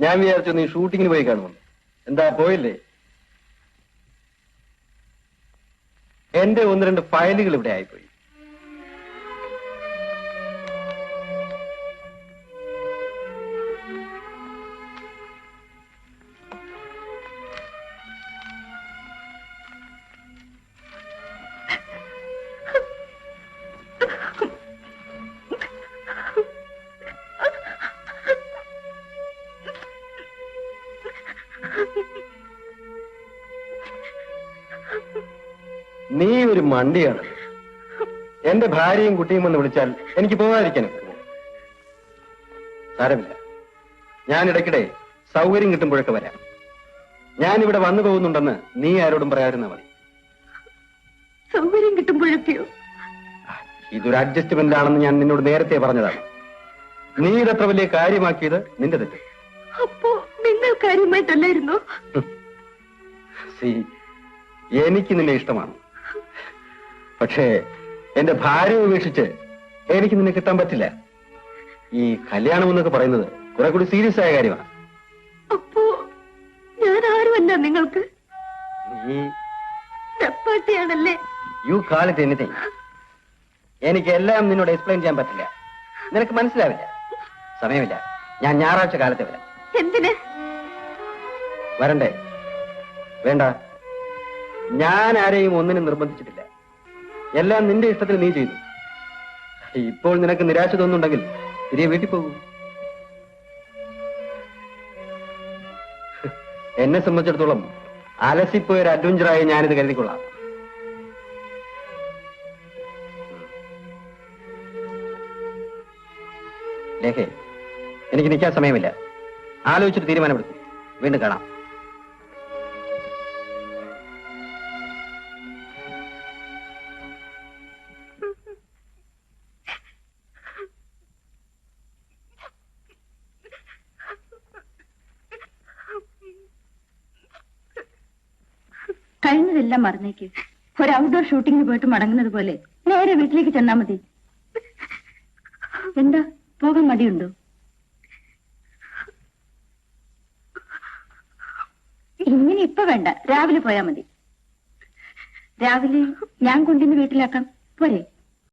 ഞാൻ വിചാരിച്ചു നീ ഷൂട്ടിങ്ങിന് പോയി കാണുമെന്ന്. എന്താ പോയില്ലേ? എന്റെ 1-2 ഫയലുകൾ ഇവിടെ ആയിപ്പോയി. നീ ഒരു മണ്ടിയാണ്. എന്റെ ഭാര്യയും കുട്ടിയും വന്ന് വിളിച്ചാൽ എനിക്ക് പോകാതിരിക്കാൻ സാരമില്ല. ഞാൻ ഇടയ്ക്കിടെ സൗകര്യം കിട്ടുമ്പോഴൊക്കെ വരാം. ഞാൻ ഇവിടെ വന്നു പോകുന്നുണ്ടെന്ന് നീ ആരോടും പറയാതിരുന്നാ മതി. സൗകര്യം കിട്ടുമ്പോഴൊക്കെയോ? ഇതൊരു അഡ്ജസ്റ്റ്മെന്റ് ആണെന്ന് ഞാൻ നിന്നോട് നേരത്തെ പറഞ്ഞതാണ്. നീ ഇതത്ര വലിയ കാര്യമാക്കിയത് നിന്റെ തെറ്റ്. അപ്പോ നിങ്ങൾ കാര്യമായിട്ടല്ലായിരുന്നോ? എനിക്ക് നിന്നെ ഇഷ്ടമാണ്. പക്ഷേ എന്റെ ഭാര്യയെ ഉപേക്ഷിച്ച് എനിക്ക് നിന്നെ കിട്ടാൻ പറ്റില്ല. ഈ കല്യാണം എന്നൊക്കെ പറയുന്നത് കുറെ കൂടി സീരിയസ് ആയ കാര്യമാണ്. അപ്പോ ഞാൻ ആരുമല്ല നിങ്ങൾക്ക്? നീ പാട്ടിയാണല്ലേ? You call it anything. എനിക്ക് എല്ലാം നിന്നോട് എക്സ്പ്ലെയിൻ ചെയ്യാൻ പറ്റില്ല. നിനക്ക് മനസ്സിലാവില്ല. സമയമില്ല. ഞാൻ ഞായറാഴ്ച കാലത്തെ വരാം. എന്തിന് വരണ്ടേ? വേണ്ട. ഞാൻ ആരെയും ഒന്നിനും നിർബന്ധിച്ചിട്ടില്ല. എല്ലാം നിന്റെ ഇഷ്ടത്തിന് നീ ചെയ്തു. ഇപ്പോൾ നിനക്ക് നിരാശ തോന്നുന്നുണ്ടെങ്കിൽ തിരികെ വീട്ടിൽ പോകൂ. എന്നെ സംബന്ധിച്ചിടത്തോളം അലസിപ്പോയൊരു അഡ്വഞ്ചറായി ഞാനിത് കരുതിക്കൊള്ളാം. ലേഖേ, എനിക്ക് നിൽക്കാൻ സമയമില്ല. ആലോചിച്ചിട്ട് തീരുമാനമെടുക്കും. വീണ്ടും കാണാം. കഴിഞ്ഞതെല്ലാം മറന്നേക്ക്. ഒരു ഔട്ട്ഡോർ ഷൂട്ടിങ്ങിന് പോയിട്ട് മടങ്ങുന്നത് പോലെ നേരെ വീട്ടിലേക്ക് ചെന്നാ മതി. എന്താ, പോകാൻ മടിയുണ്ടോ? ഇങ്ങനെ ഇപ്പൊ വേണ്ട, രാവിലെ പോയാ മതി. രാവിലെ ഞാൻ കൊണ്ടുവന്ന് വീട്ടിലാക്കാം, പോരെ?